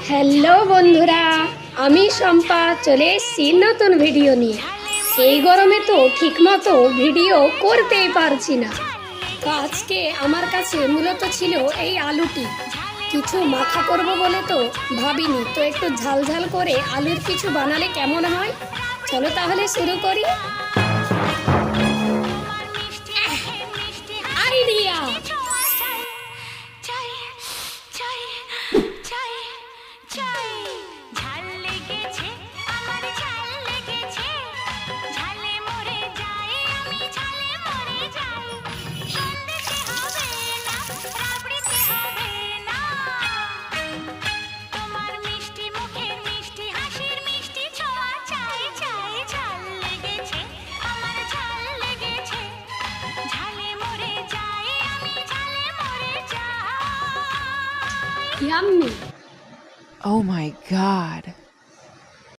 Hello বন্ধুরা, আমি শম্পা চলে এসেছি নতুন ভিডিও নিয়ে। এই গরমে তো ঠিকমতো ভিডিও করতেই পারছি না। তো আজকে আমার কাছে মূলত ছিল এই আলুটি। কিছু মাখা করব বলে তো ভাবিনি, তো একটু ঝাল ঝাল করে আলুর কিছু বানালে কেমন হয়। চলো তাহলে শুরু করি। Idea! Yummy! Oh my God.